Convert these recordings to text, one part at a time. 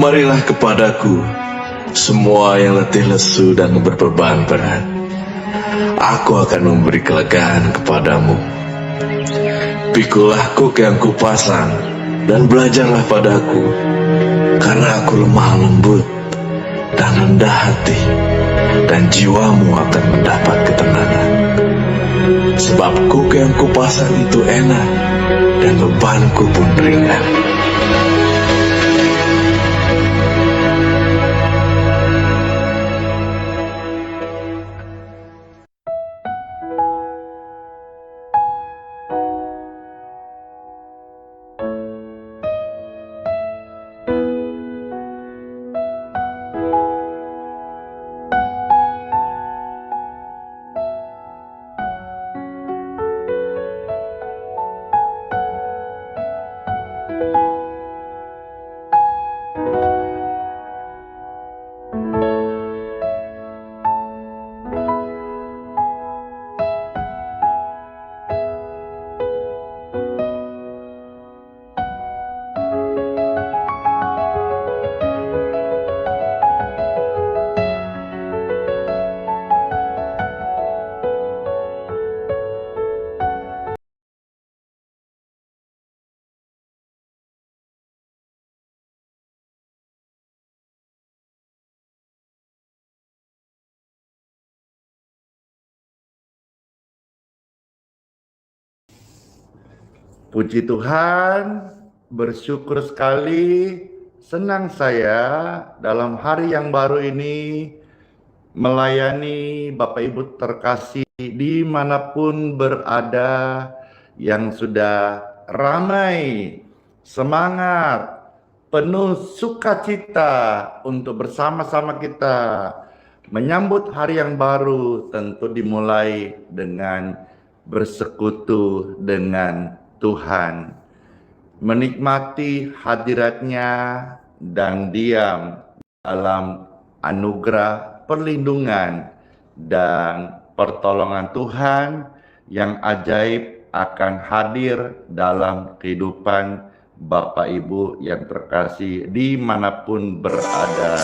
Marilah kepadaku, semua yang letih lesu dan berbeban berat. Aku akan memberi kelegaan kepadamu. Pikulah kuk yang kupasang, dan belajarlah padaku, karena aku lemah lembut dan rendah hati, dan jiwamu akan mendapat ketenangan. Sebab kuk yang kupasang itu enak, dan bebanku pun ringan. Puji Tuhan, bersyukur sekali, senang saya dalam hari yang baru ini melayani Bapak Ibu terkasih dimanapun berada, yang sudah ramai, semangat, penuh sukacita untuk bersama-sama kita menyambut hari yang baru, tentu dimulai dengan bersekutu dengan Tuhan, menikmati hadiratnya dan diam dalam anugerah perlindungan dan pertolongan Tuhan yang ajaib akan hadir dalam kehidupan Bapak Ibu yang terkasih dimanapun berada.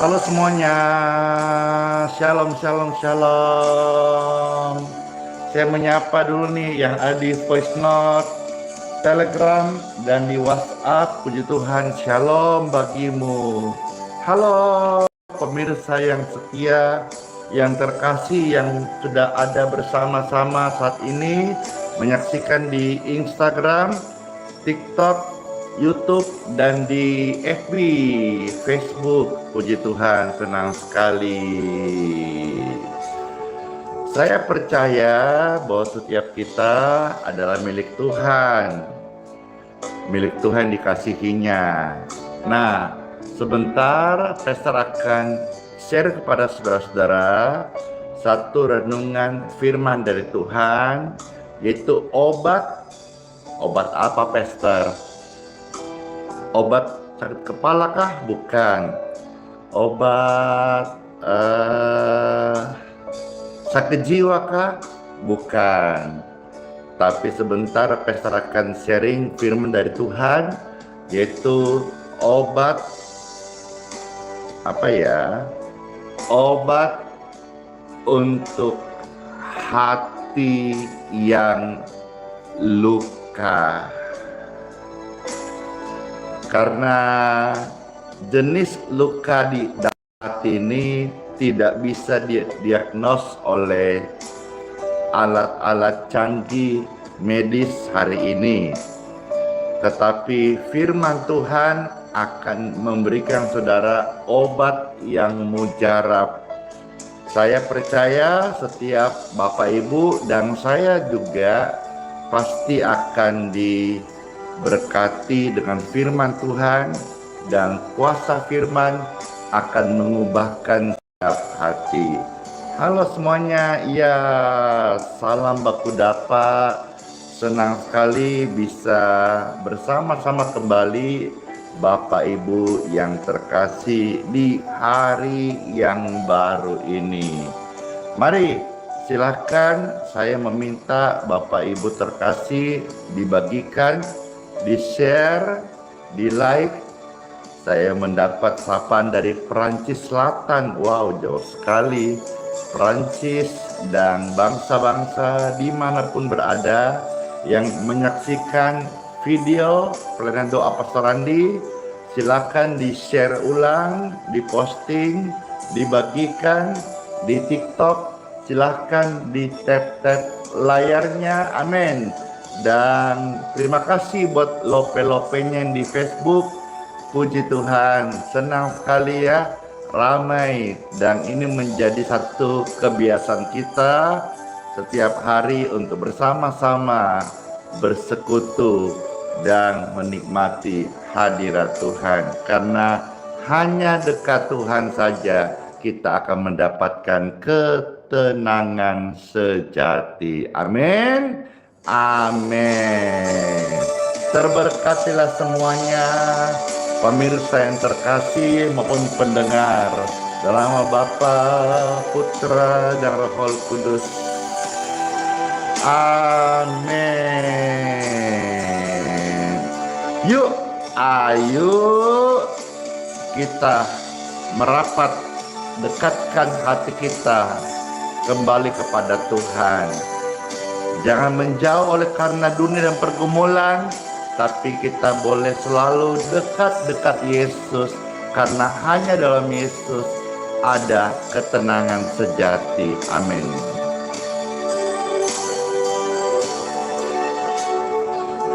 Halo semuanya, shalom, shalom, shalom. Saya menyapa dulu nih yang ada di voice note, Telegram, dan di WhatsApp. Puji Tuhan, shalom bagimu. Halo pemirsa yang setia, yang terkasih, yang sudah ada bersama-sama saat ini, menyaksikan di Instagram, TikTok, YouTube, dan di FB, Facebook. Puji Tuhan, senang sekali. Saya percaya bahwa setiap kita adalah milik Tuhan. Milik Tuhan dikasihinya. Nah, sebentar Pastor akan share kepada saudara-saudara satu renungan firman dari Tuhan, yaitu obat. Obat apa, Pastor? Obat sakit kepala kah? Bukan. Obat sakit jiwa kah? Bukan. Tapi sebentar Pastor akan sharing firman dari Tuhan, yaitu obat apa ya? Obat untuk hati yang luka. Karena jenis luka di hati ini tidak bisa didiagnos oleh alat-alat canggih medis hari ini. Tetapi firman Tuhan akan memberikan saudara obat yang mujarab. Saya percaya setiap Bapak Ibu dan saya juga pasti akan diberkati dengan firman Tuhan, dan kuasa firman akan mengubahkan hati. Halo semuanya, ya salam baku dapa. Senang sekali bisa bersama-sama kembali Bapak Ibu yang terkasih di hari yang baru ini. Mari silahkan, saya meminta Bapak Ibu terkasih dibagikan, di share, di like, Saya mendapat sapaan dari Perancis Selatan. Wow, jauh sekali. Perancis dan bangsa-bangsa dimanapun berada yang menyaksikan video pelayanan doa Pastor Randi, silakan di-share ulang, di-posting, dibagikan di TikTok. Silahkan di tap-tap layarnya, amin. Dan terima kasih buat lope-lopenya yang di Facebook. Puji Tuhan, senang sekali ya, ramai. Dan ini menjadi satu kebiasaan kita setiap hari untuk bersama-sama bersekutu dan menikmati hadirat Tuhan. Karena hanya dekat Tuhan saja kita akan mendapatkan ketenangan sejati. Amin. Amin. Terberkatilah semuanya, pemirsa yang terkasih maupun pendengar. Dalam nama Bapa, Putra, dan Roh Kudus. Amin. Yuk, ayo kita merapat, dekatkan hati kita kembali kepada Tuhan. Jangan menjauh oleh karena dunia dan pergumulan, tapi kita boleh selalu dekat-dekat Yesus, karena hanya dalam Yesus ada ketenangan sejati. Amin.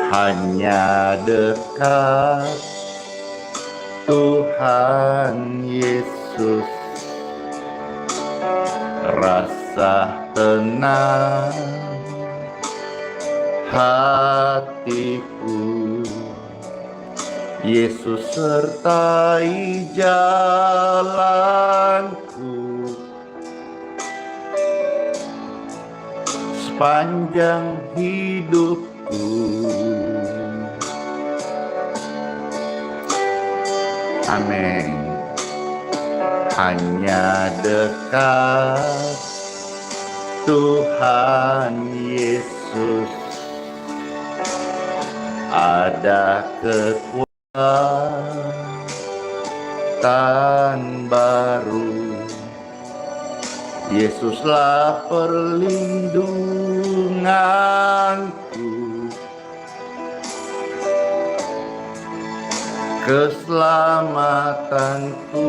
Hanya dekat Tuhan Yesus, rasa tenang hatiku. Yesus sertai jalanku sepanjang hidupku. Amin. Hanya dekat Tuhan Yesus ada kekuatan baru. Yesuslah perlindunganku, keselamatanku.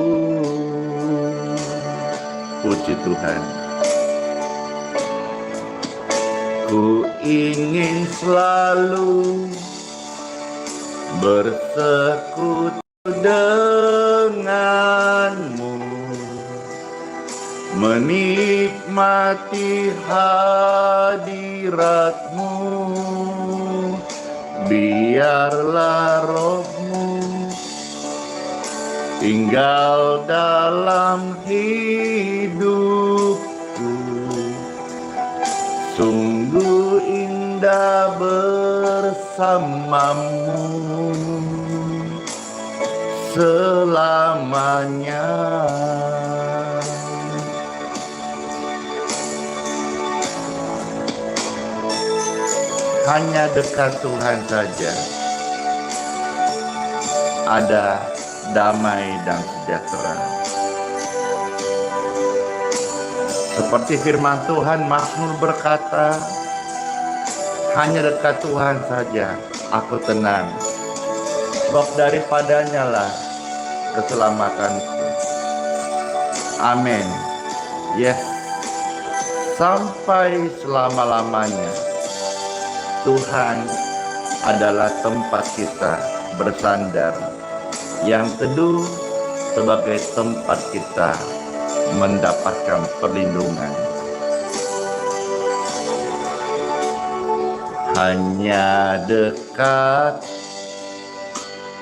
Puji Tuhan. Ku ingin selalu bersekutu denganmu, menikmati hadiratmu. Biarlah rohmu tinggal dalam hidupku. Sungguh indah bersamamu selamanya. Hanya dekat Tuhan saja ada damai dan sejahtera. Seperti firman Tuhan, Mazmur berkata, hanya dekat Tuhan saja aku tenang, sebab daripadanya lah keselamatanku. Amin. Yes, sampai selama-lamanya Tuhan adalah tempat kita bersandar, yang teduh sebagai tempat kita mendapatkan perlindungan. Hanya dekat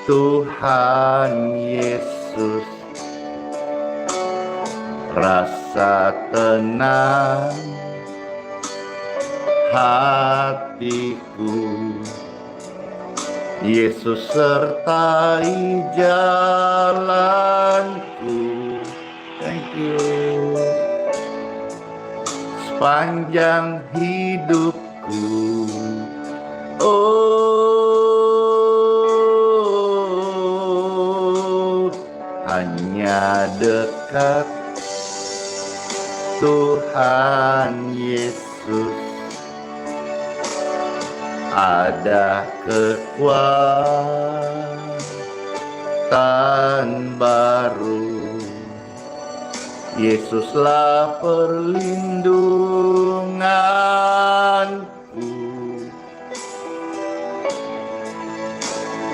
Tuhan Yesus, rasa tenang hatiku. Yesus sertai jalanku. Thank you. Sepanjang hidupku. Oh, hanya dekat Tuhan Yesus, ada kekuatan baru. Yesuslah perlindunganku,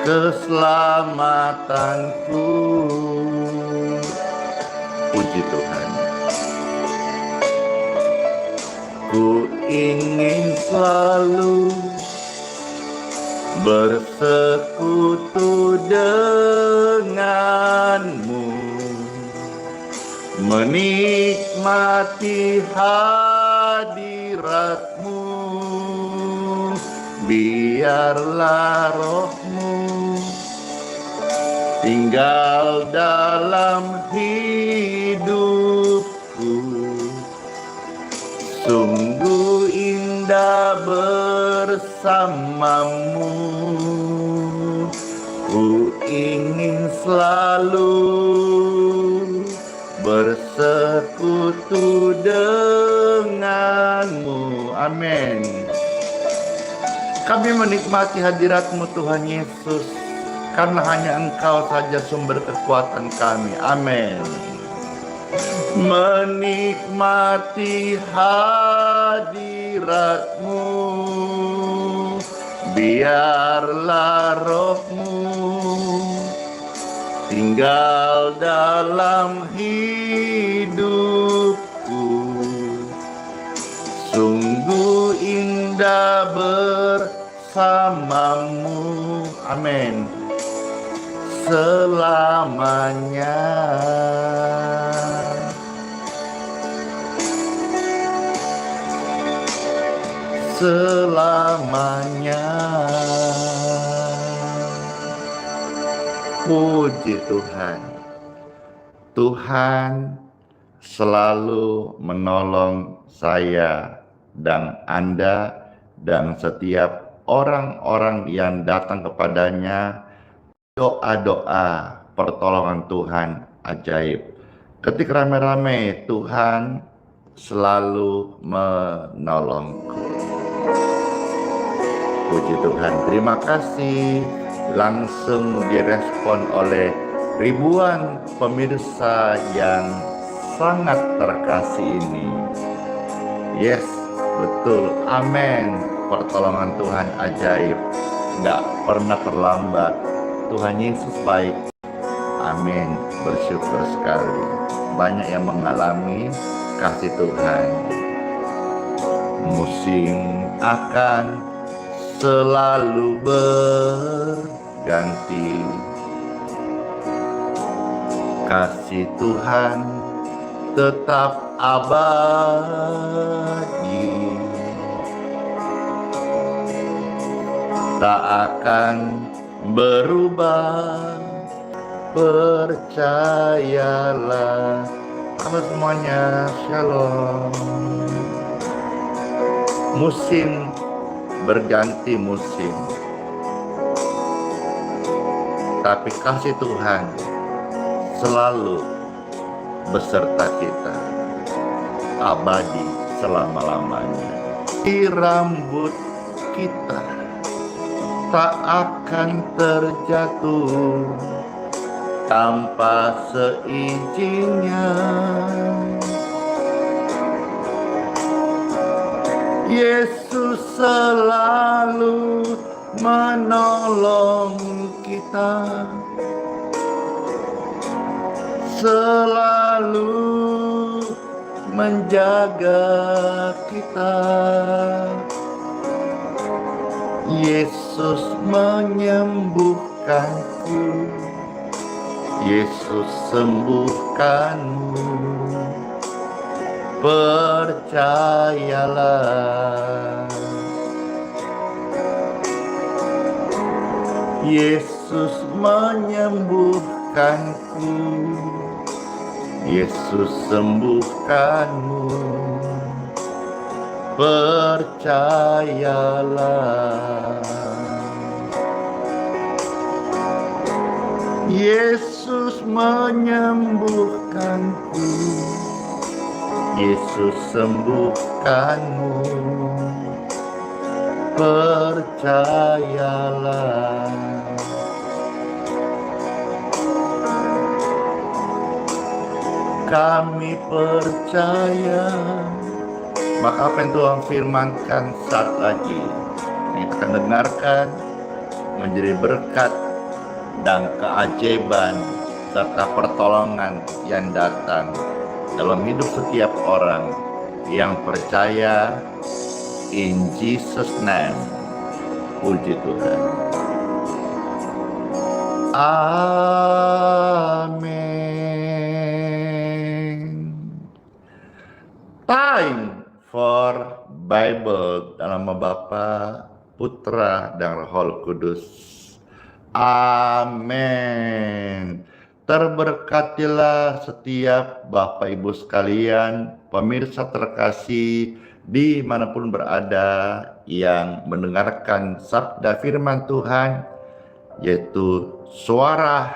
keselamatanku. Puji Tuhan. Ku ingin selalu bersekutu denganmu, menikmati hadiratmu. Biarlah rohmu tinggal dalam hidupku. Sungguh indah bersamamu. Ku ingin selalu bersekutu denganmu. Amin. Kami menikmati hadirat-Mu Tuhan Yesus, karena hanya Engkau saja sumber kekuatan kami. Amin. Menikmati hadirat-Mu, biarlah rohmu tinggal dalam hidupku. Sungguh indah bersamamu. Amin. Selamanya. Selamanya. Puji Tuhan. Tuhan selalu menolong saya dan Anda dan setiap orang-orang yang datang kepadanya. Doa-doa pertolongan Tuhan ajaib. Ketika rame-rame, Tuhan selalu menolongku. Puji Tuhan. Terima kasih. Langsung direspon oleh ribuan pemirsa yang sangat terkasih ini. Yes, betul. Amin. Pertolongan Tuhan ajaib. Nggak pernah terlambat. Tuhan Yesus baik. Amin. Bersyukur sekali. Banyak yang mengalami kasih Tuhan. Musim akan selalu berganti. Kasih Tuhan tetap abadi, tak akan berubah. Percayalah. Halo semuanya, shalom. Musim berganti musim, tapi kasih Tuhan selalu beserta kita, abadi selama-lamanya. Di rambut kita tak akan terjatuh tanpa seizinnya. Yesus selalu menolong kita, selalu menjaga kita. Yesus menyembuhkanku, Yesus sembuhkanmu. Percayalah, Yesus menyembuhkanku, Yesus sembuhkanmu. Percayalah, Yesus menyembuhkanku. Yesus sembuhkanmu, percayalah. Kami percaya. Maka apa yang Tuhan firmankan saat lagi yang kita dengarkan menjadi berkat dan keajaiban serta pertolongan yang datang dalam hidup setiap orang yang percaya. In Jesus name. Puji Tuhan. Amin. Time for Bible dalam nama Bapa, Putra, dan Roh Kudus. Amin. Terberkatilah setiap Bapak Ibu sekalian, pemirsa terkasih dimanapun berada yang mendengarkan sabda firman Tuhan, yaitu suara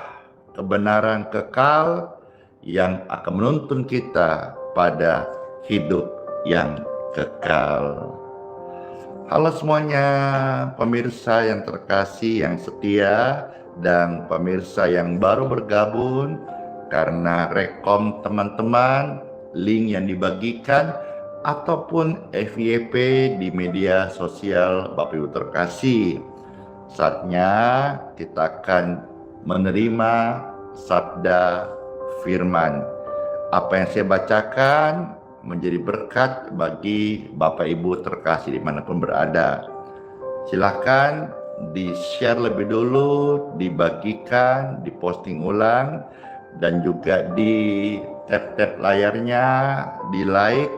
kebenaran kekal yang akan menuntun kita pada hidup yang kekal. Halo semuanya, pemirsa yang terkasih, yang setia, dan pemirsa yang baru bergabung karena rekom teman-teman, link yang dibagikan, ataupun FYP di media sosial Bapak Ibu terkasih. Saatnya kita akan menerima sabda firman. Apa yang saya bacakan menjadi berkat bagi Bapak Ibu terkasih dimanapun berada. Silakan di-share lebih dulu, dibagikan, diposting ulang, dan juga di tap-tap layarnya, di like.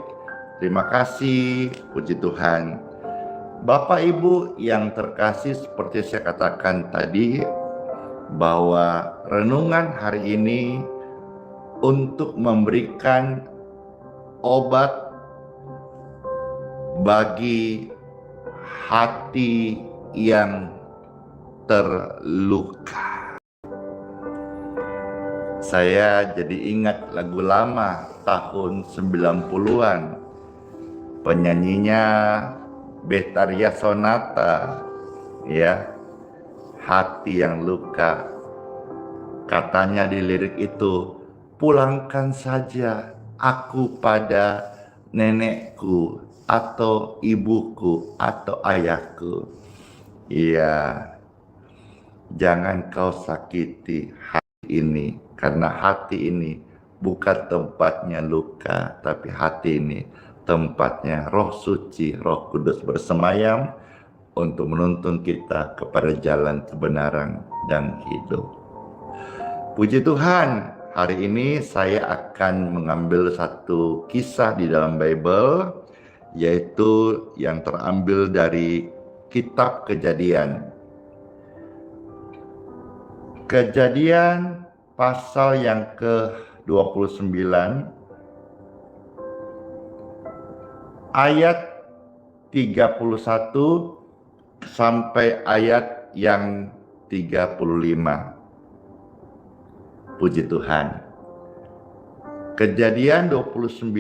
Terima kasih, puji Tuhan. Bapak Ibu yang terkasih, seperti saya katakan tadi, bahwa renungan hari ini untuk memberikan obat bagi hati yang terluka. Saya jadi ingat lagu lama tahun 90-an. Penyanyinya Betharia Sonata, ya, hati yang luka. Katanya di lirik itu, pulangkan saja aku pada nenekku atau ibuku atau ayahku. Iya, jangan kau sakiti hati ini, karena hati ini bukan tempatnya luka, tapi hati ini tempatnya Roh Suci, Roh Kudus bersemayam untuk menuntun kita kepada jalan kebenaran dan hidup. Puji Tuhan, hari ini saya akan mengambil satu kisah di dalam Bible, yaitu yang terambil dari Kitab Kejadian. Kejadian pasal yang ke-29 ayat 31 sampai ayat yang 35. Puji Tuhan. Kejadian 29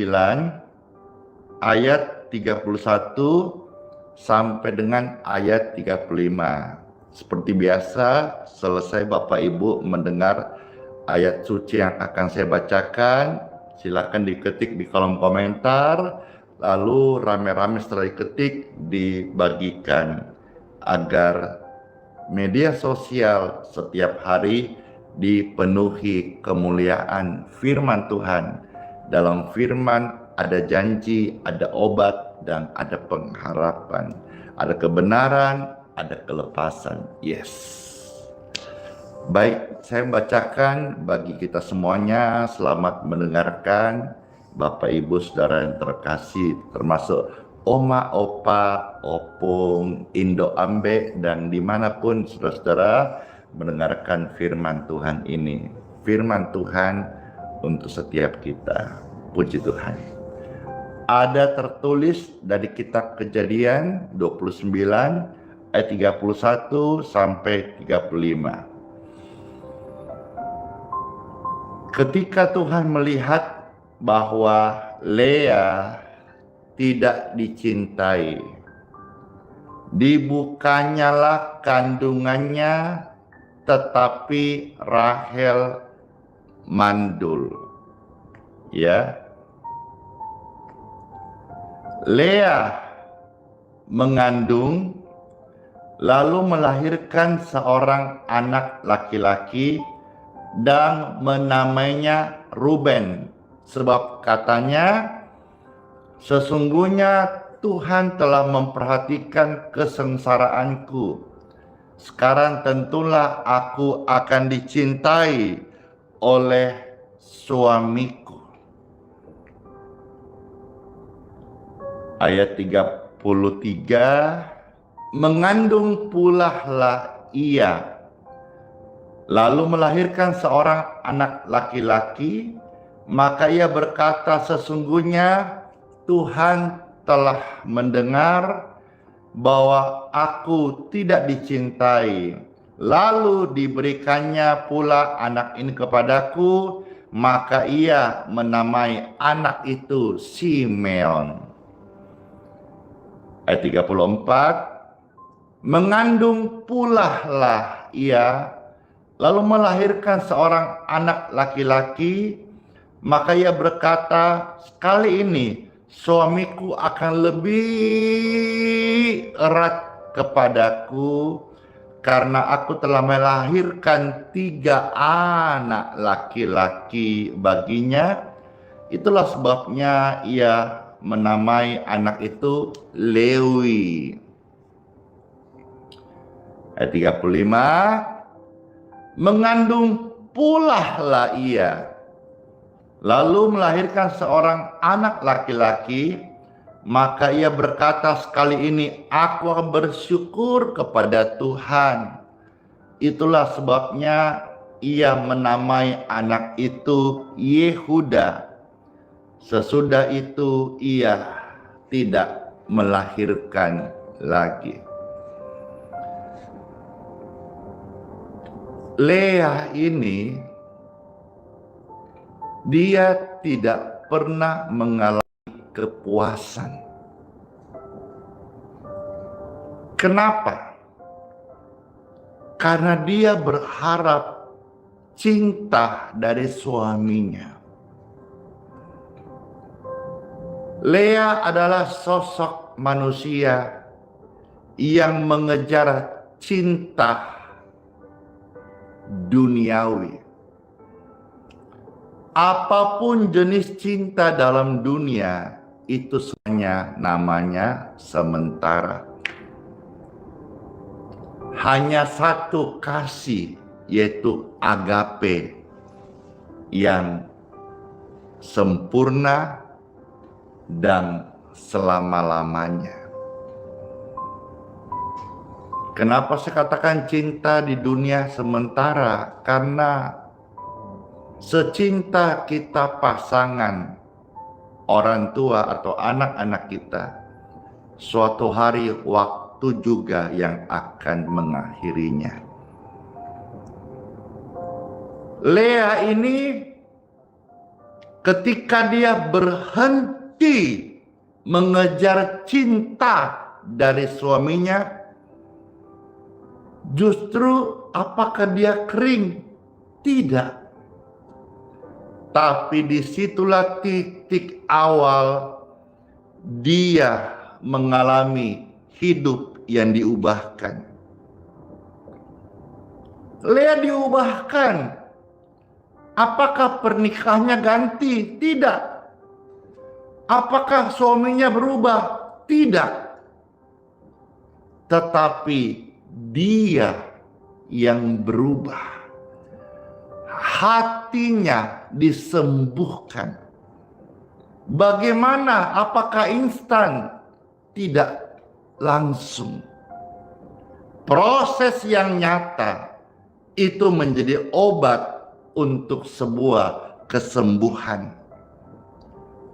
ayat 31 sampai dengan ayat 35. Seperti biasa, selesai Bapak Ibu mendengar ayat suci yang akan saya bacakan, silakan diketik di kolom komentar, lalu rame-rame setelah diketik dibagikan agar media sosial setiap hari dipenuhi kemuliaan firman Tuhan. Dalam firman ada janji, ada obat, dan ada pengharapan. Ada kebenaran, ada kelepasan. Yes. Baik, saya bacakan bagi kita semuanya. Selamat mendengarkan Bapak Ibu Saudara yang terkasih, termasuk Oma, Opa, Opung, Indo Ambe, dan dimanapun saudara-saudara mendengarkan firman Tuhan ini. Firman Tuhan untuk setiap kita. Puji Tuhan. Ada tertulis dari kitab Kejadian 29 ayat 31 sampai 35. Ketika Tuhan melihat bahwa Lea tidak dicintai, dibukanyalah kandungannya, tetapi Rahel mandul. Ya, Lea mengandung lalu melahirkan seorang anak laki-laki dan menamainya Ruben, sebab katanya, sesungguhnya Tuhan telah memperhatikan kesengsaraanku. Sekarang tentulah aku akan dicintai oleh suamiku. Ayat 33, mengandung pulalah ia, lalu melahirkan seorang anak laki-laki, maka ia berkata, sesungguhnya Tuhan telah mendengar bahwa aku tidak dicintai, lalu diberikannya pula anak ini kepadaku, maka ia menamai anak itu Simeon. Ayat 34, mengandung pulalah ia, lalu melahirkan seorang anak laki-laki, maka ia berkata, sekali ini suamiku akan lebih erat kepadaku, karena aku telah melahirkan 3 anak laki-laki baginya. Itulah sebabnya ia menamai anak itu Lewi. Ayat 35, mengandung pulalah ia, lalu melahirkan seorang anak laki-laki, maka ia berkata, sekali ini aku akan bersyukur kepada Tuhan. Itulah sebabnya ia menamai anak itu Yehuda. Sesudah itu ia tidak melahirkan lagi. Lea ini, dia tidak pernah mengalami kepuasan. Kenapa? Karena dia berharap cinta dari suaminya. Lea adalah sosok manusia yang mengejar cinta duniawi. Apapun jenis cinta dalam dunia, itu semuanya namanya sementara. Hanya satu kasih, yaitu agape, yang sempurna dan selama-lamanya. Kenapa saya katakan cinta di dunia sementara? Karena secinta kita pasangan, orang tua atau anak-anak kita, suatu hari waktu juga yang akan mengakhirinya. Lea ini ketika dia berhenti mengejar cinta dari suaminya, justru apakah dia kering? Tidak. Tapi disitulah titik awal dia mengalami hidup yang diubahkan. Lea diubahkan. Apakah pernikahannya ganti? Tidak. Apakah suaminya berubah? Tidak. Tetapi dia yang berubah. Hatinya disembuhkan. Bagaimana? Apakah instan? Tidak langsung. Proses yang nyata itu menjadi obat untuk sebuah kesembuhan.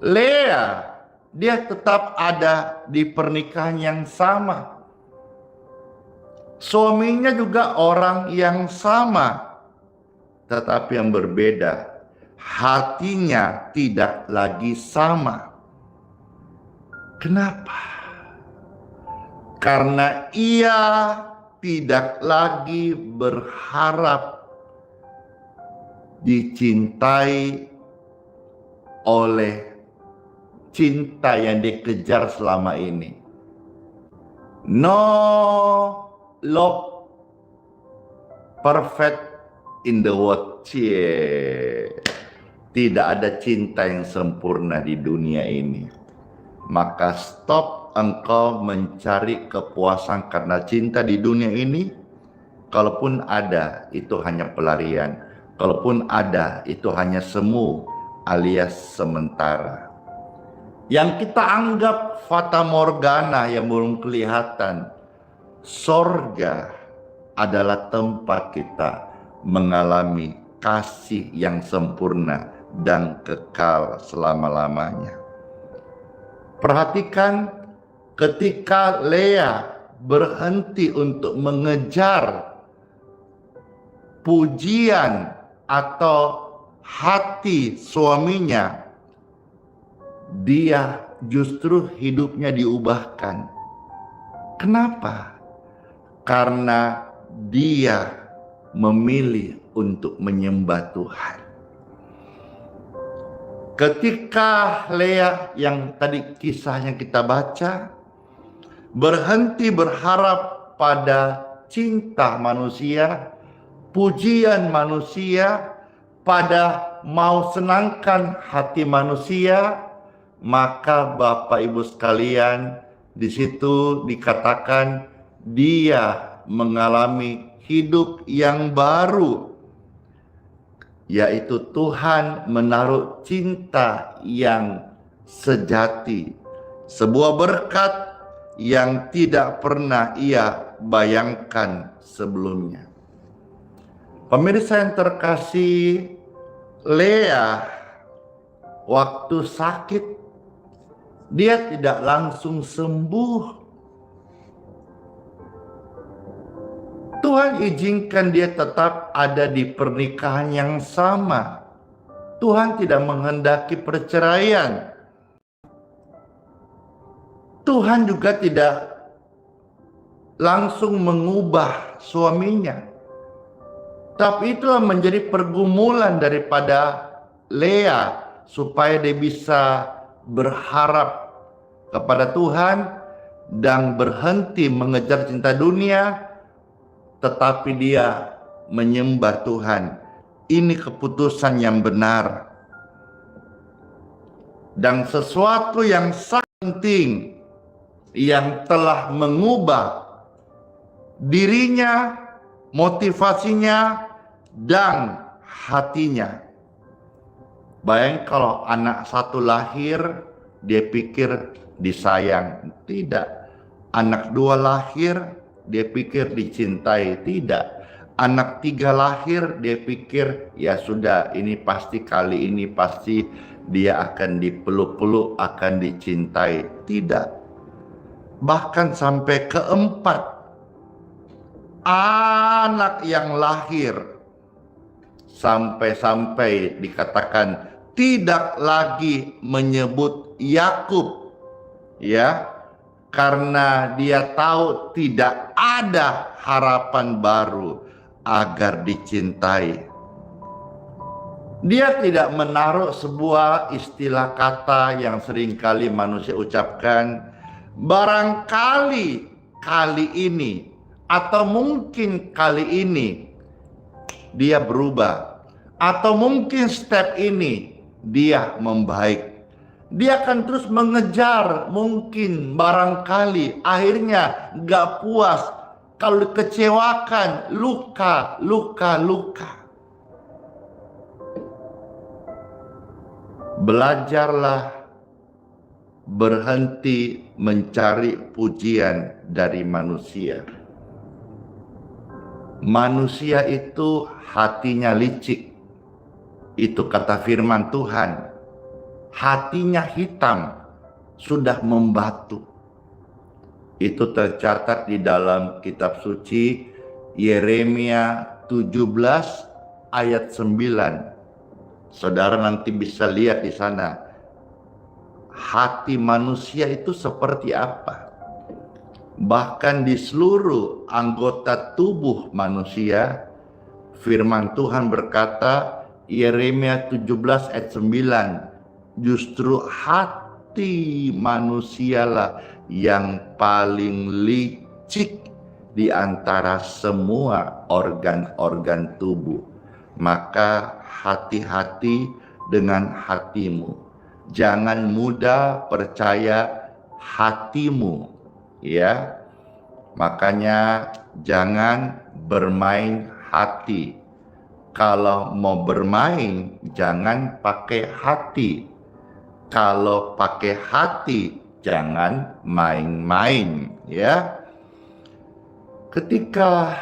Lea, dia tetap ada di pernikahan yang sama. Suaminya juga orang yang sama, tetapi yang berbeda. hatinya tidak lagi sama. Kenapa? Karena ia tidak lagi berharap dicintai oleh cinta yang dikejar selama ini. No love perfect in the world. Tidak ada cinta yang sempurna di dunia ini. Maka stop engkau mencari kepuasan karena cinta di dunia ini. Kalaupun ada, itu hanya pelarian. Kalaupun ada, itu hanya semu alias sementara. Yang kita anggap fata morgana yang belum kelihatan. Sorga adalah tempat kita mengalami kasih yang sempurna dan kekal selama-lamanya. Perhatikan ketika Lea berhenti untuk mengejar pujian atau hati suaminya, dia justru hidupnya diubahkan. Kenapa? Karena dia memilih untuk menyembah Tuhan. Ketika Lea yang tadi kisahnya kita baca, berhenti berharap pada cinta manusia, pujian manusia, pada mau senangkan hati manusia, maka Bapak Ibu sekalian, di situ dikatakan dia mengalami hidup yang baru, yaitu Tuhan menaruh cinta yang sejati, sebuah berkat yang tidak pernah ia bayangkan sebelumnya. Pemirsa yang terkasih, Lea waktu sakit, dia tidak langsung sembuh. Tuhan izinkan dia tetap ada di pernikahan yang sama. Tuhan tidak menghendaki perceraian. Tuhan juga tidak langsung mengubah suaminya. Tapi itulah menjadi pergumulan daripada Lea supaya dia bisa berharap kepada Tuhan dan berhenti mengejar cinta dunia, tetapi dia menyembah Tuhan. Ini keputusan yang benar. Dan sesuatu yang sangat penting yang telah mengubah dirinya, motivasinya, dan hatinya. Bayangkan kalau anak satu lahir, dia pikir disayang. Tidak. Anak dua lahir, dia pikir dicintai. Tidak. Anak tiga lahir, dia pikir ya sudah, ini pasti kali ini pasti dia akan dipeluk-peluk, akan dicintai. Tidak. Bahkan sampai keempat anak yang lahir, sampai-sampai dikatakan tidak lagi menyebut Yakub, ya, karena dia tahu tidak ada harapan baru agar dicintai. Dia tidak menaruh sebuah istilah kata yang seringkali manusia ucapkan, barangkali kali ini atau mungkin kali ini dia berubah, atau mungkin step ini dia membaik. Dia akan terus mengejar, mungkin barangkali akhirnya gak puas, kalau dikecewakan, luka. Belajarlah berhenti mencari pujian dari manusia. Manusia itu hatinya licik. Itu kata firman Tuhan. Hatinya hitam, sudah membatu. Itu tercatat di dalam kitab suci Yeremia 17 ayat 9. Saudara nanti bisa lihat di sana hati manusia itu seperti apa. Bahkan di seluruh anggota tubuh manusia, firman Tuhan berkata, Yeremia 17 ayat 9, justru hati manusialah yang paling licik di antara semua organ-organ tubuh. Maka hati-hati dengan hatimu. Jangan mudah percaya hatimu, ya. Makanya jangan bermain hati. Kalau mau bermain, jangan pakai hati. Kalau pakai hati, jangan main-main, ya. Ketika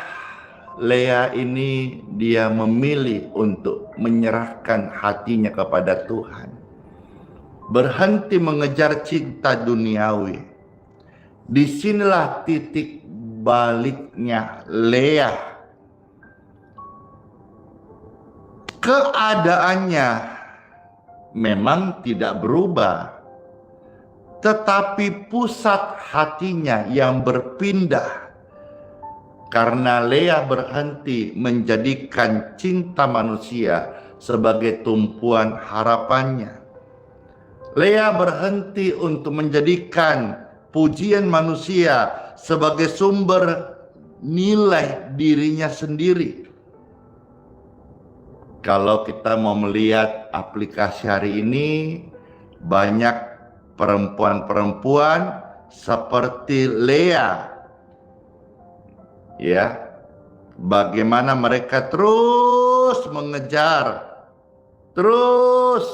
Lea ini dia memilih untuk menyerahkan hatinya kepada Tuhan, berhenti mengejar cinta duniawi. Disinilah titik baliknya Lea. Keadaannya memang tidak berubah, tetapi pusat hatinya yang berpindah. Karena Lea berhenti menjadikan cinta manusia sebagai tumpuan harapannya. Lea berhenti untuk menjadikan pujian manusia sebagai sumber nilai dirinya sendiri. Kalau kita mau melihat aplikasi hari ini, banyak perempuan-perempuan seperti Lea, ya, bagaimana mereka terus mengejar, terus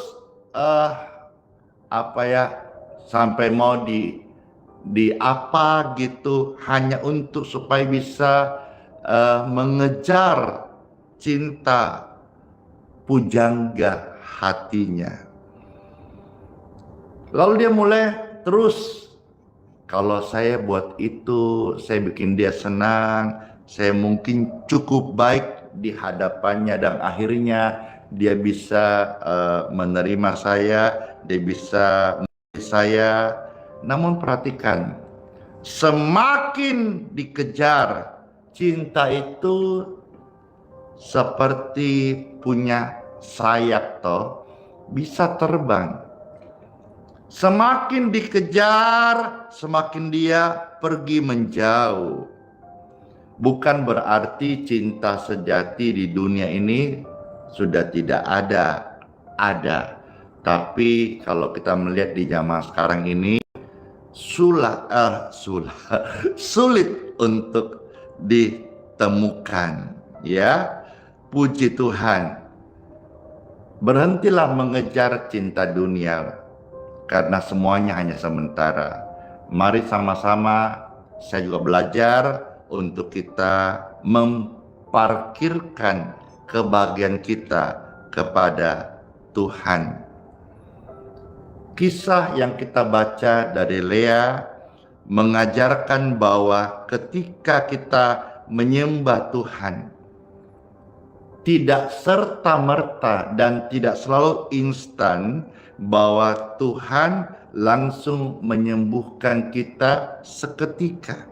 sampai mau di apa gitu, hanya untuk supaya bisa mengejar cinta pujangga hatinya. Lalu dia mulai terus, kalau saya buat itu, saya bikin dia senang, saya mungkin cukup baik di hadapannya, dan akhirnya dia bisa menerima saya, dia bisa memilih saya. Namun perhatikan, semakin dikejar, cinta itu seperti punya sayap toh, bisa terbang. Semakin dikejar, semakin dia pergi menjauh. Bukan berarti cinta sejati di dunia ini sudah tidak ada. Ada. Tapi kalau kita melihat di zaman sekarang ini, sulit untuk ditemukan. Ya, puji Tuhan. Berhentilah mengejar cinta dunia, karena semuanya hanya sementara. Mari sama-sama, saya juga belajar untuk kita memparkirkan kebahagiaan kita kepada Tuhan. Kisah yang kita baca dari Lea mengajarkan bahwa ketika kita menyembah Tuhan, tidak serta-merta dan tidak selalu instan bahwa Tuhan langsung menyembuhkan kita seketika.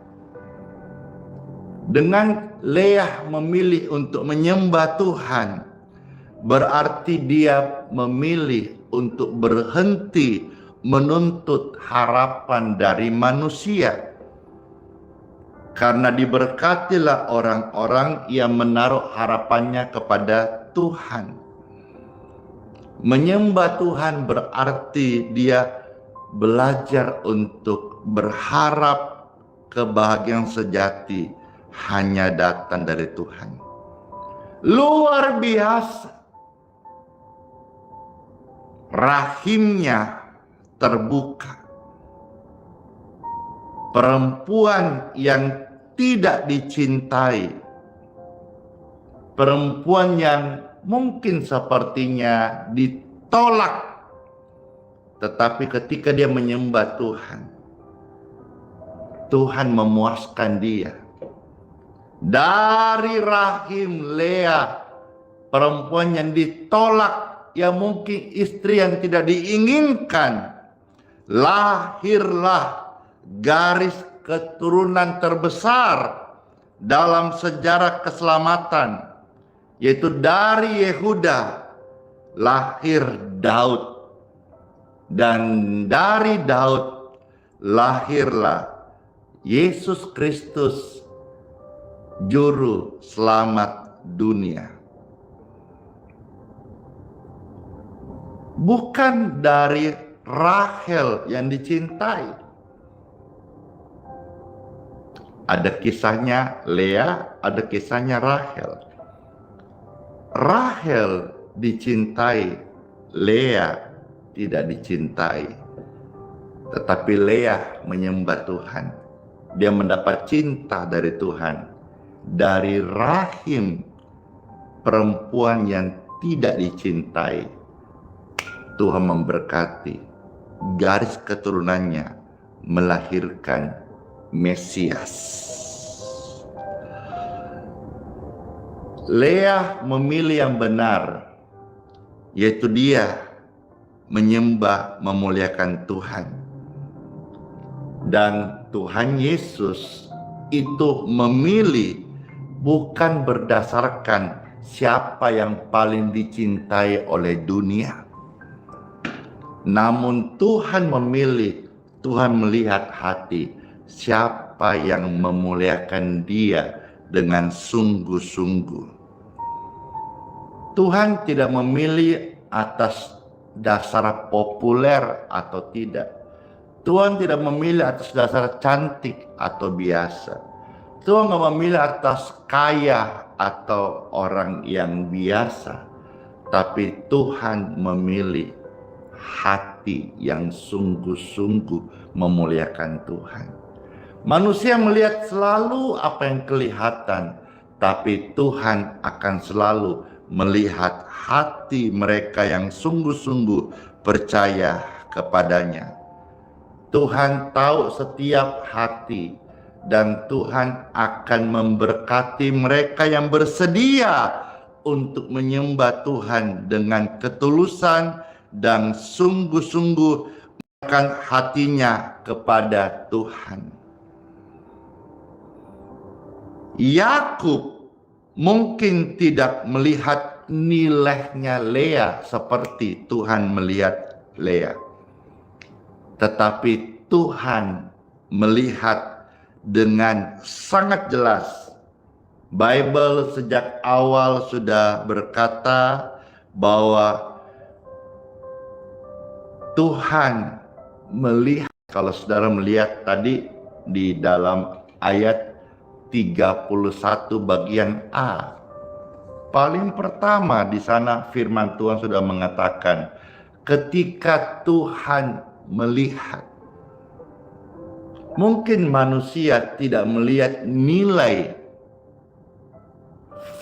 Dengan Lea memilih untuk menyembah Tuhan, berarti dia memilih untuk berhenti menuntut harapan dari manusia. Karena diberkatilah orang-orang yang menaruh harapannya kepada Tuhan. Menyembah Tuhan berarti dia belajar untuk berharap kebahagiaan sejati hanya datang dari Tuhan. Luar biasa. Rahimnya terbuka. Perempuan yang tidak dicintai. Perempuan yang mungkin sepertinya ditolak, tetapi ketika dia menyembah Tuhan, Tuhan memuaskan dia. Dari rahim Lea, perempuan yang ditolak, yang mungkin istri yang tidak diinginkan, lahirlah garis keturunan terbesar dalam sejarah keselamatan, yaitu dari Yehuda lahir Daud, dan dari Daud lahirlah Yesus Kristus, juru selamat dunia. Bukan dari Rahel yang dicintai. Ada kisahnya Lea, ada kisahnya Rahel. Rahel dicintai, Lea tidak dicintai. Tetapi Lea menyembah Tuhan. Dia mendapat cinta dari Tuhan, dari rahim perempuan yang tidak dicintai. Tuhan memberkati, garis keturunannya melahirkan Mesias. Lea memilih yang benar, yaitu dia menyembah, memuliakan Tuhan. Dan Tuhan Yesus itu memilih bukan berdasarkan siapa yang paling dicintai oleh dunia. Namun Tuhan memilih, Tuhan melihat hati, siapa yang memuliakan dia dengan sungguh-sungguh. Tuhan tidak memilih atas dasar populer atau tidak. Tuhan tidak memilih atas dasar cantik atau biasa. Tuhan tidak memilih atas kaya atau orang yang biasa. Tapi Tuhan memilih hati yang sungguh-sungguh memuliakan Tuhan. Manusia melihat selalu apa yang kelihatan, tapi Tuhan akan selalu melihat hati mereka yang sungguh-sungguh percaya kepadanya. Tuhan tahu setiap hati, dan Tuhan akan memberkati mereka yang bersedia untuk menyembah Tuhan dengan ketulusan dan sungguh-sungguh menyerahkan hatinya kepada Tuhan. Yakub mungkin tidak melihat nilainya Lea seperti Tuhan melihat Lea, tetapi Tuhan melihat dengan sangat jelas. Bible sejak awal sudah berkata bahwa Tuhan melihat, kalau saudara melihat tadi di dalam ayat 31 bagian A, paling pertama di sana firman Tuhan sudah mengatakan, ketika Tuhan melihat. Mungkin manusia tidak melihat nilai,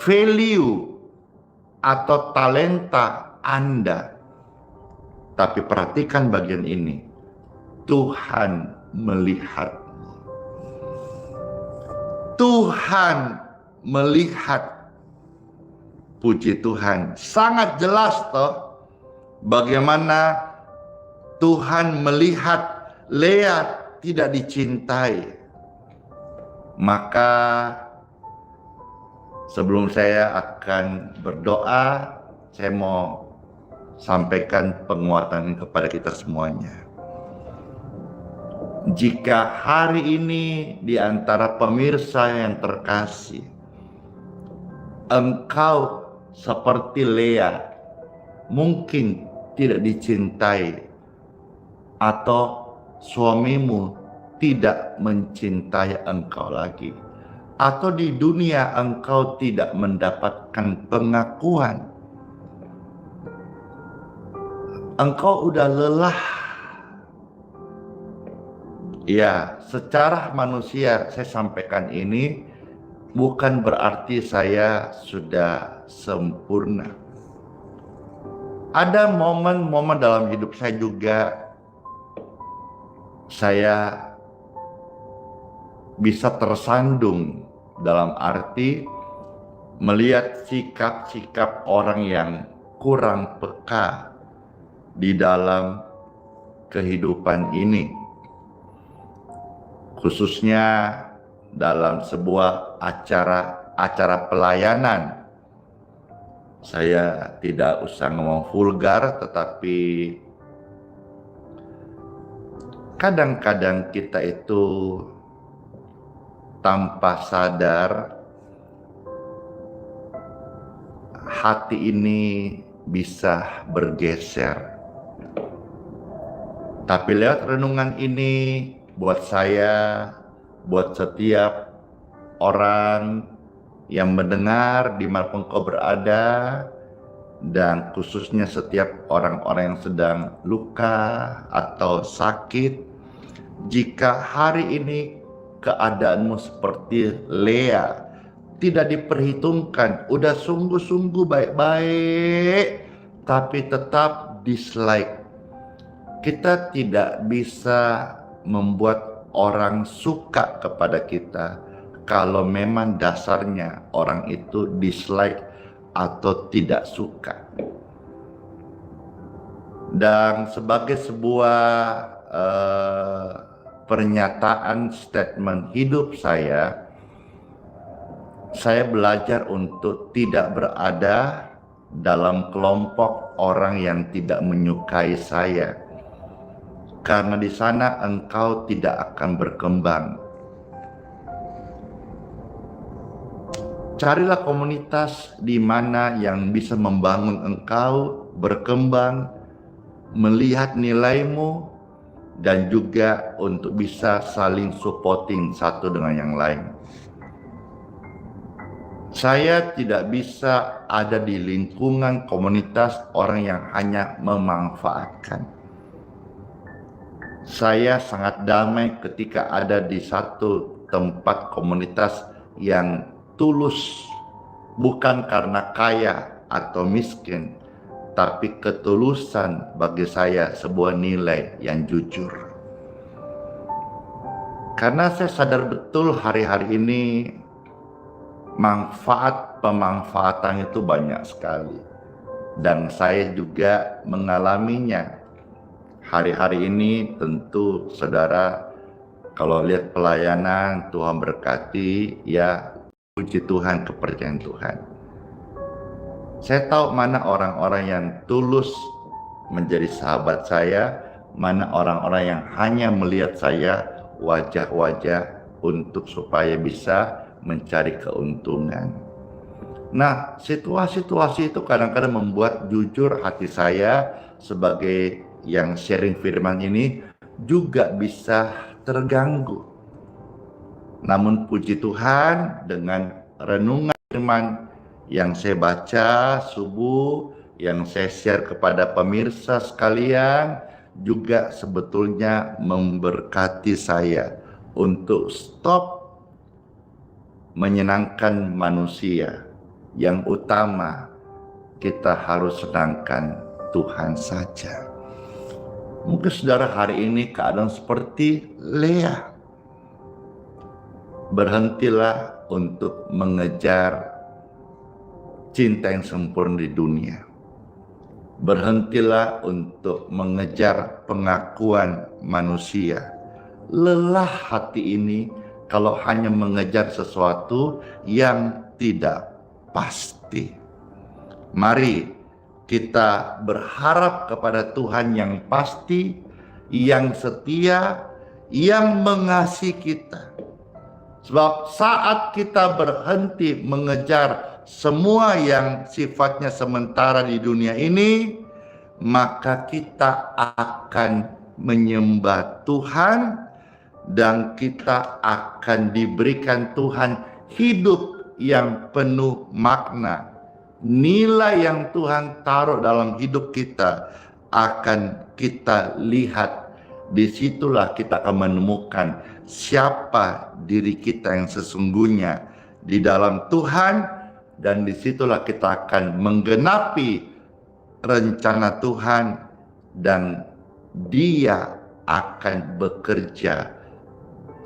value atau talenta Anda. Tapi perhatikan bagian ini. Tuhan melihat. Tuhan melihat. Puji Tuhan. Sangat jelas toh bagaimana Tuhan melihat Lea tidak dicintai. Maka sebelum saya akan berdoa, saya mau sampaikan penguatan kepada kita semuanya. Jika hari ini di antara pemirsa yang terkasih, engkau seperti Lea, mungkin tidak dicintai, atau suamimu tidak mencintai engkau lagi, atau di dunia engkau tidak mendapatkan pengakuan, engkau udah lelah. Ya, secara manusia saya sampaikan ini bukan berarti saya sudah sempurna. Ada momen-momen dalam hidup saya juga, saya bisa tersandung dalam arti melihat sikap-sikap orang yang kurang peka di dalam kehidupan ini, khususnya dalam sebuah acara pelayanan. Saya tidak usah ngomong vulgar, tetapi kadang-kadang kita itu tanpa sadar hati ini bisa bergeser. Tapi lewat renungan ini, buat saya, buat setiap orang yang mendengar dimanapun kau berada, dan khususnya setiap orang-orang yang sedang luka atau sakit, jika hari ini keadaanmu seperti Lea, tidak diperhitungkan, udah sungguh-sungguh baik-baik, tapi tetap dislike. Kita tidak bisa membuat orang suka kepada kita kalau memang dasarnya orang itu dislike atau tidak suka. Dan sebagai sebuah pernyataan statement hidup saya belajar untuk tidak berada dalam kelompok orang yang tidak menyukai saya, karena di sana engkau tidak akan berkembang. Carilah komunitas di mana yang bisa membangun engkau berkembang, melihat nilaimu, dan juga untuk bisa saling supporting satu dengan yang lain. Saya tidak bisa ada di lingkungan komunitas orang yang hanya memanfaatkan. Saya sangat damai ketika ada di satu tempat komunitas yang tulus, bukan karena kaya atau miskin, tapi ketulusan bagi saya sebuah nilai yang jujur. Karena saya sadar betul hari-hari ini pemanfaatan itu banyak sekali, dan saya juga mengalaminya. Hari-hari ini tentu saudara, kalau lihat pelayanan Tuhan berkati, ya puji Tuhan, kepercayaan Tuhan. Saya tahu mana orang-orang yang tulus menjadi sahabat saya, mana orang-orang yang hanya melihat saya wajah-wajah untuk supaya bisa mencari keuntungan. Nah, situasi-situasi itu kadang-kadang membuat jujur hati saya sebagai yang sharing firman ini juga bisa terganggu. Namun puji Tuhan, dengan renungan firman yang saya baca subuh, yang saya share kepada pemirsa sekalian, juga sebetulnya memberkati saya untuk stop menyenangkan manusia. Yang utama, kita harus senangkan Tuhan saja. Mungkin saudara hari ini keadaan seperti Lea. Berhentilah untuk mengejar cinta yang sempurna di dunia. Berhentilah untuk mengejar pengakuan manusia. Lelah hati ini kalau hanya mengejar sesuatu yang tidak pasti. Mari kita berharap kepada Tuhan yang pasti, yang setia, yang mengasihi kita. Sebab saat kita berhenti mengejar semua yang sifatnya sementara di dunia ini, maka kita akan menyembah Tuhan, dan kita akan diberikan Tuhan hidup yang penuh makna. Nilai yang Tuhan taruh dalam hidup kita akan kita lihat. Disitulah kita akan menemukan siapa diri kita yang sesungguhnya di dalam Tuhan, dan disitulah kita akan menggenapi rencana Tuhan, dan Dia akan bekerja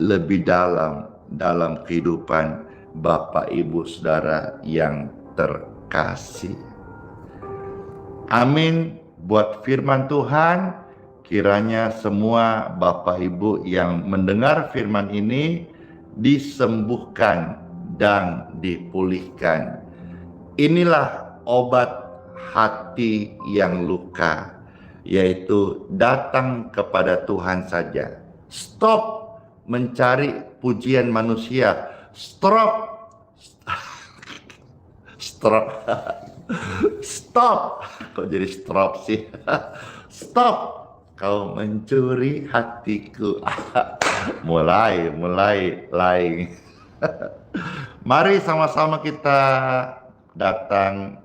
lebih dalam kehidupan Bapak Ibu Saudara yang terkasih. Amin buat firman Tuhan. Kiranya semua Bapak Ibu yang mendengar firman ini disembuhkan dan dipulihkan. Inilah obat hati yang luka, yaitu datang kepada Tuhan saja. Stop mencari pujian manusia. Stop. Stop. Kok jadi stop sih? Stop. Kau mencuri hatiku. mulai lain. Mari sama-sama kita datang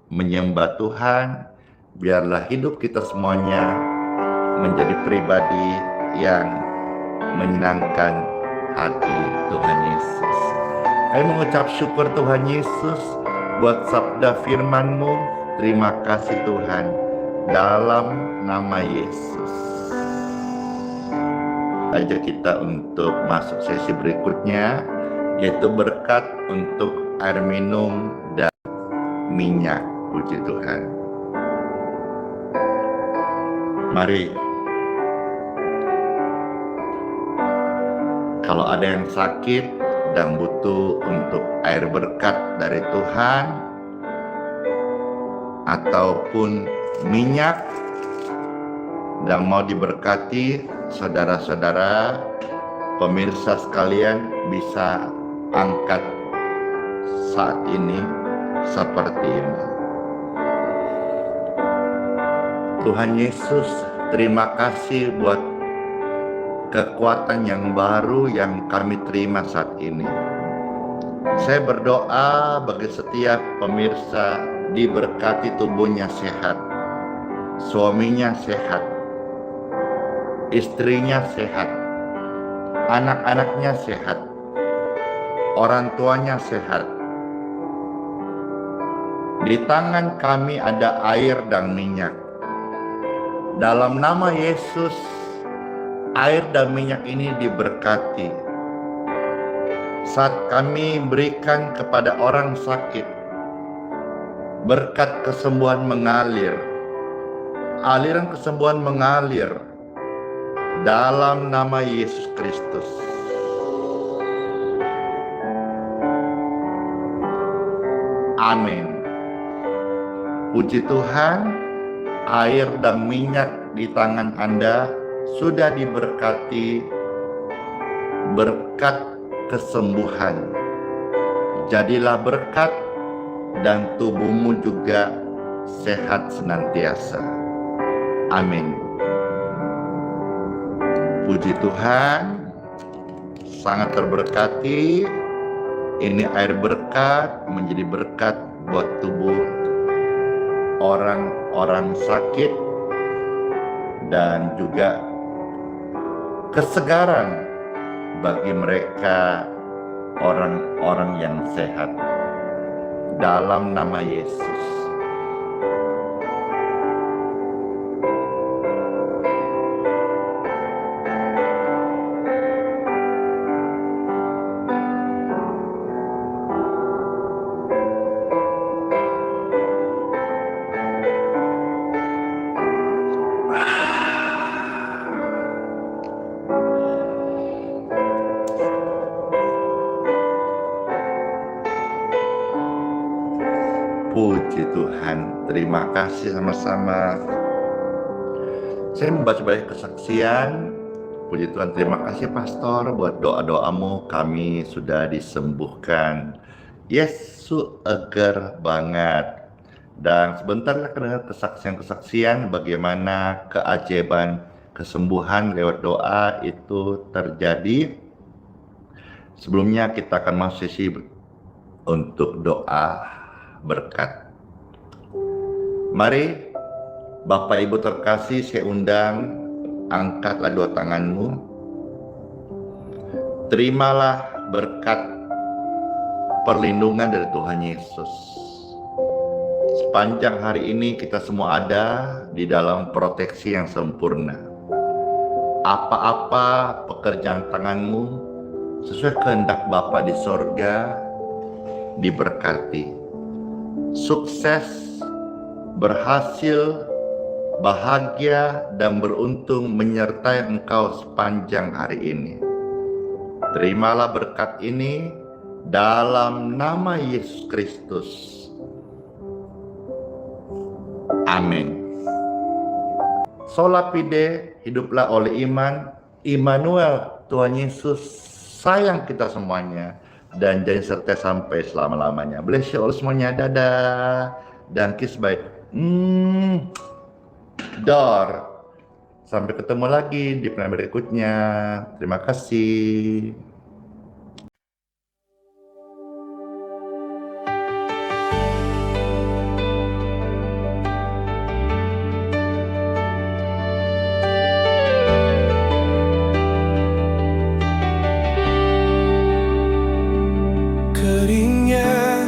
menyembah Tuhan. Biarlah hidup kita semuanya menjadi pribadi yang menyenangkan hati Tuhan Yesus. Saya mengucap syukur Tuhan Yesus buat sabda firman-Mu. Terima kasih Tuhan, dalam nama Yesus. Ajak kita untuk masuk sesi berikutnya, yaitu berkat untuk air minum dan minyak. Puji Tuhan. Mari, kalau ada yang sakit dan butuh untuk air berkat dari Tuhan ataupun minyak dan mau diberkati, saudara-saudara pemirsa sekalian bisa angkat saat ini seperti ini. Tuhan Yesus, terima kasih buat kekuatan yang baru yang kami terima saat ini. Saya berdoa bagi setiap pemirsa, diberkati tubuhnya sehat, suaminya sehat, istrinya sehat, anak-anaknya sehat, orang tuanya sehat. Di tangan kami ada air dan minyak. Dalam nama Yesus, air dan minyak ini diberkati. Saat kami berikan kepada orang sakit, berkat kesembuhan mengalir, aliran kesembuhan mengalir dalam nama Yesus Kristus. Amin. Puji Tuhan, air dan minyak di tangan Anda sudah diberkati berkat kesembuhan. Jadilah berkat dan tubuhmu juga sehat senantiasa. Amin. Puji Tuhan, sangat terberkati. Ini air berkat menjadi berkat buat tubuh orang-orang sakit dan juga kesegaran bagi mereka orang-orang yang sehat dalam nama Yesus. Puji Tuhan, terima kasih sama-sama. Saya membaca banyak kesaksian. Puji Tuhan, terima kasih Pastor buat doa-doamu. Kami sudah disembuhkan. Yesus agar banget. Dan sebentar kita dengar kesaksian-kesaksian bagaimana keajaiban kesembuhan lewat doa itu terjadi. Sebelumnya kita akan masuk sesi untuk doa berkat. Mari Bapak Ibu terkasih, saya undang, angkatlah dua tanganmu. Terimalah berkat perlindungan dari Tuhan Yesus. Sepanjang hari ini kita semua ada di dalam proteksi yang sempurna. Apa-apa pekerjaan tanganmu sesuai kehendak Bapa di sorga diberkati. Sukses berhasil, bahagia, dan beruntung menyertai engkau sepanjang hari ini. Terimalah berkat ini dalam nama Yesus Kristus. Amin. Sola fide, hiduplah oleh iman. Immanuel, Tuhan Yesus sayang kita semuanya dan janji serta sampai selama-lamanya. Bless you all semuanya. Dadah. Dan kiss bye. Dor. Sampai ketemu lagi di plan berikutnya. Terima kasih. Keringnya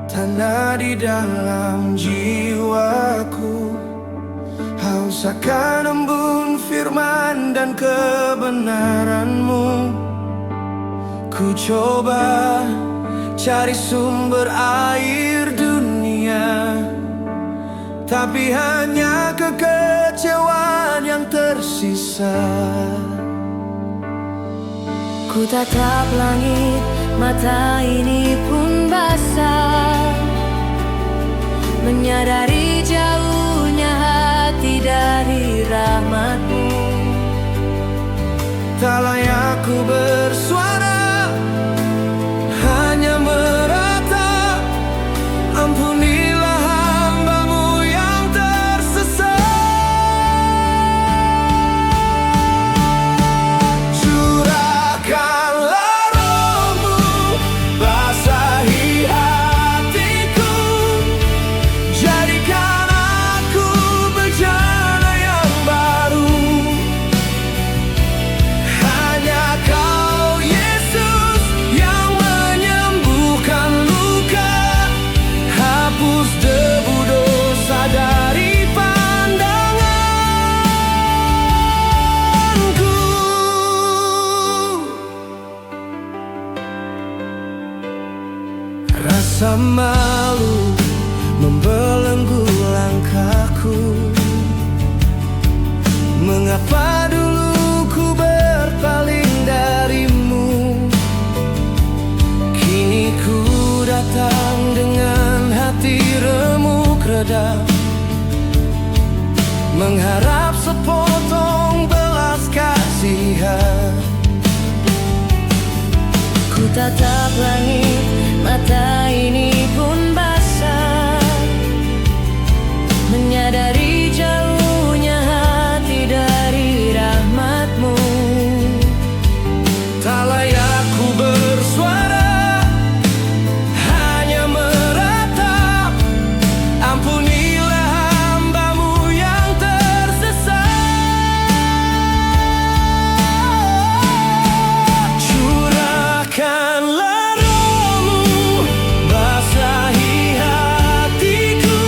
tanah di dalam jiwaku, haus akan embun firman dan kebenaran-Mu. Ku coba cari sumber air dunia, tapi hanya kekecewaan yang tersisa. Ku tatap langit, mata ini pun basah, menyadari jauhnya hati dari rahmat-Mu. Tak layak ku bersuara, hanya meratap. Ampunilah hamba-Mu yang tersesat. Curahkanlah Roh-Mu, basahi hatiku, jadikan aku bejana yang baru. Hanya Kau Yesus yang menyembuhkan luka, hapus debu dosa dari pandanganku. Rasa malu membelenggu langkahku. Mengapa dulu ku berpaling dari-Mu? Kini ku datang dengan hati remuk redam, mengharap sepotong belas kasihan. Ku tatap langit, mata ini pun basah, menyadari jauhnya hati dari rahmat-Mu. Tak layak ku bersuara, hanya meratap. Ampunilah hamba-Mu yang tersesat. Curahkanlah Roh-Mu, basahi hatiku,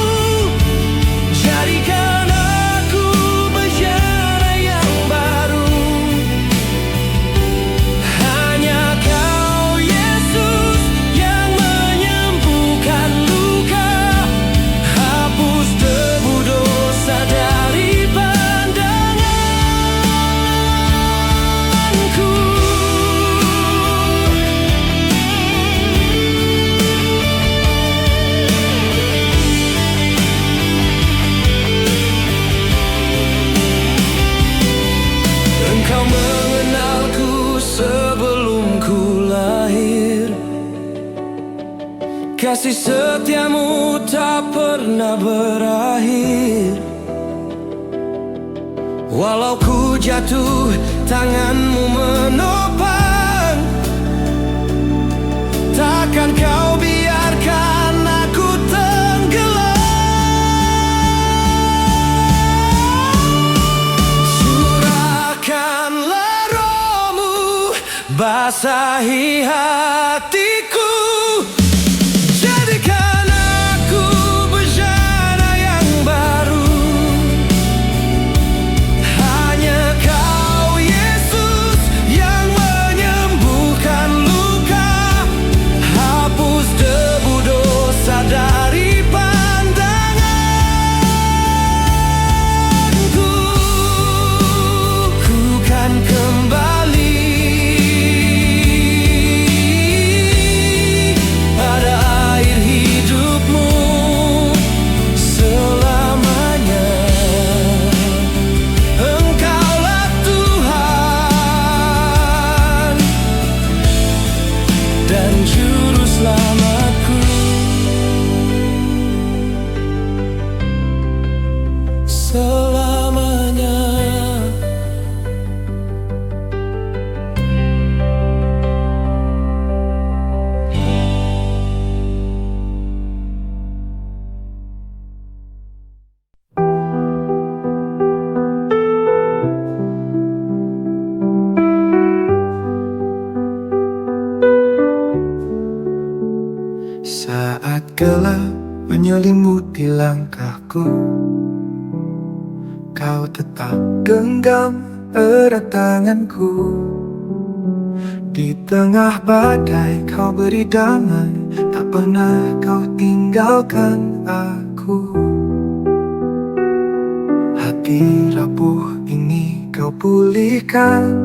jadikan aku bejana yang baru. Hanya Kau Yesus yang menyembuhkan luka, hapus debu dosa dari pandanganku. Engkau mengenalku sebelum ku lahir. Kasih setia-Mu tak pernah berakhir. Walau ku jatuh, tangan-Mu menopang. Takkan Kau biarkan aku tenggelam. Curahkanlah Roh-Mu, basahi hatiku, jadikan aku bejana yang baru. Hanya Kau Yesus yang menyembuhkan luka, hapus debu dosa dari pandanganku. gelap menyelimuti langkahku, kau tetap genggam erat tanganku. Di tengah badai kau beri damai, tak pernah kau tinggalkan aku. Hati rapuh ini kau pulihkan,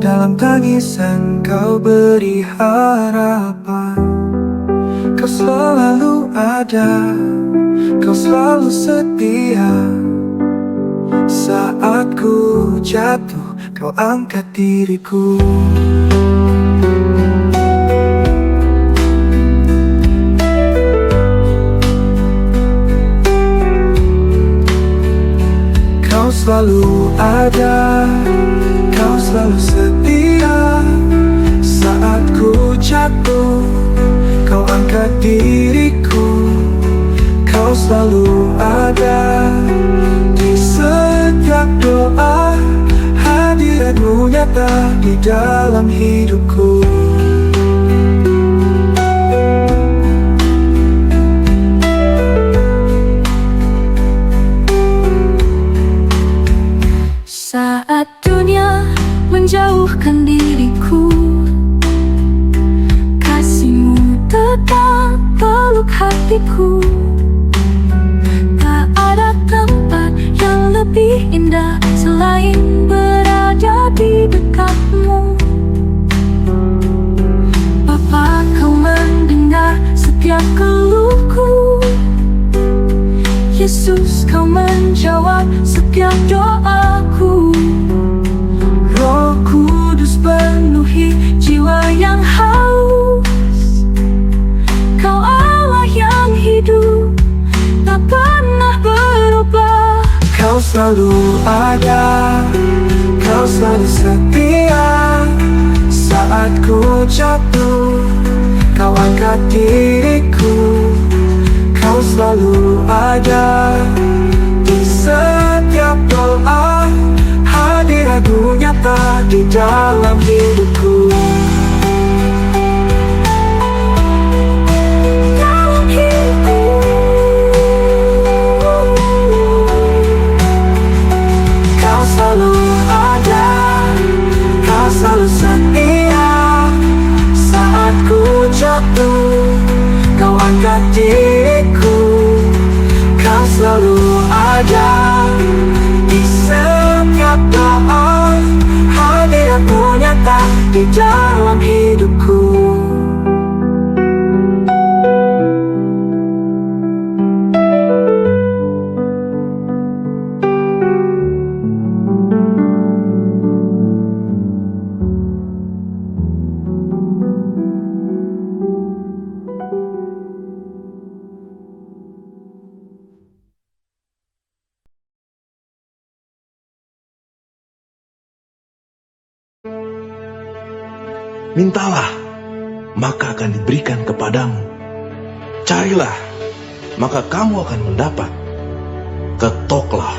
dalam tangisan kau beri harapan. Kau selalu ada, kau selalu setia. Saat ku jatuh, kau angkat diriku. Kau selalu ada, kau selalu setia. Saat ku jatuh, kau angkat diriku. Kau selalu ada di setiap doa, hadiratmu nyata di dalam hidupku. Saat dunia menjauhkan diriku, kasihmu tetap peluk hatiku. Tak ada tempat yang lebih indah selain berada di dekatmu. Bapa, kau mendengar setiap keluhku. Yesus, kau menjawab setiap doaku. Roh Kudus penuhi jiwa yang haus. Kau Allah yang hidup, tak pernah berubah. Kau selalu ada, kau selalu setia. Saat ku jatuh, kau angkat diriku. Kau selalu ada di setiap doa, hadiratmu nyata di dalam hidupku. Dalam hidupku. Kau selalu ada, kau selalu setia. Saat ku jatuh, kau angkat diriku. Kau selalu ada di setiap doa, hadiratmu nyata di dalam hidupku. Mintalah, maka akan diberikan kepadamu. Carilah, maka kamu akan mendapat. Ketoklah,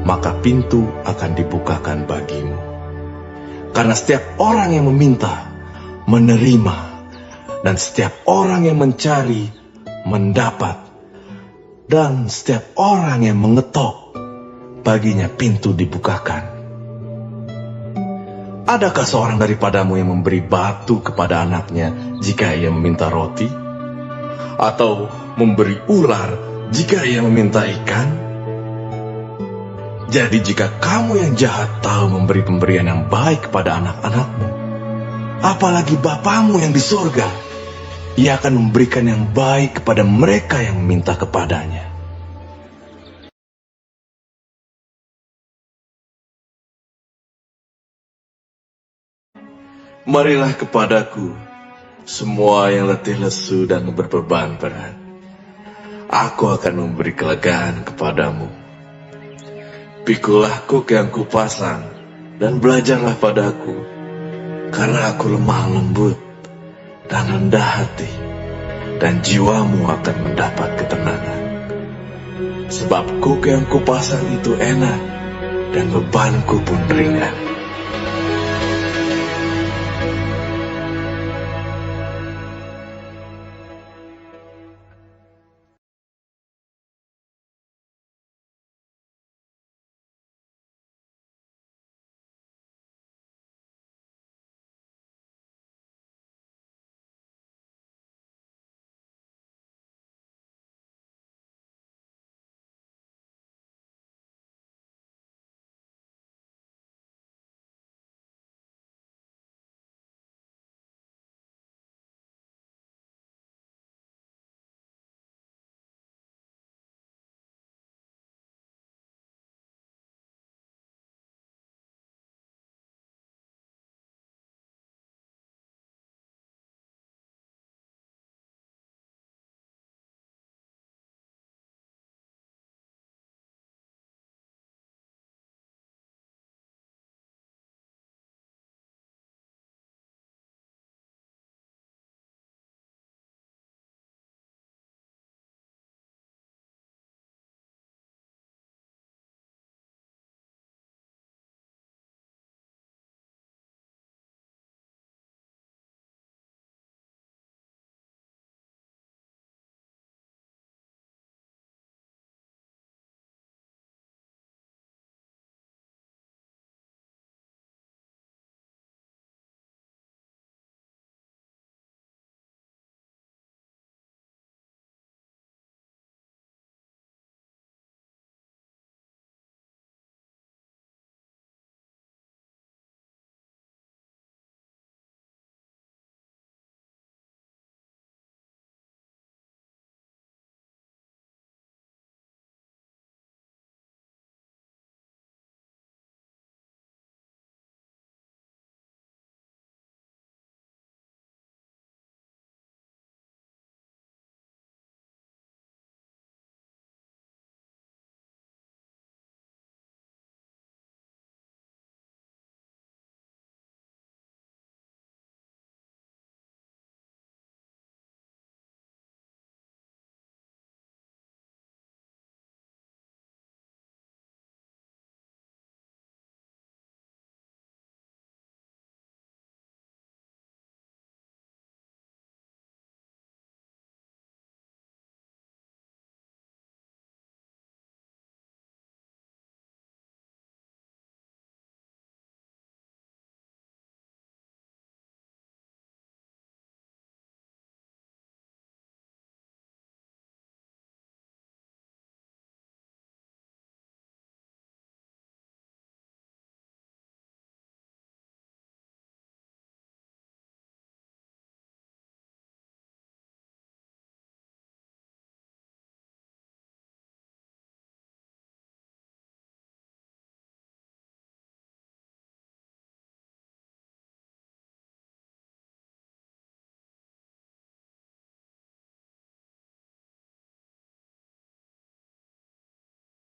maka pintu akan dibukakan bagimu. Karena setiap orang yang meminta, menerima. Dan setiap orang yang mencari, mendapat. Dan setiap orang yang mengetok, baginya pintu dibukakan. Adakah seorang daripadamu yang memberi batu kepada anaknya jika ia meminta roti? Atau memberi ular jika ia meminta ikan? Jadi jika kamu yang jahat tahu memberi pemberian yang baik kepada anak-anakmu, apalagi Bapamu yang di surga, ia akan memberikan yang baik kepada mereka yang meminta kepadanya. Marilah kepadaku, semua yang letih lesu dan berbeban berat. Aku akan memberi kelegaan kepadamu. Pikulah kuk yang kupasang, dan belajarlah padaku, karena aku lemah lembut dan rendah hati, dan jiwamu akan mendapat ketenangan. Sebab kuk yang kupasang itu enak, dan bebanku pun ringan.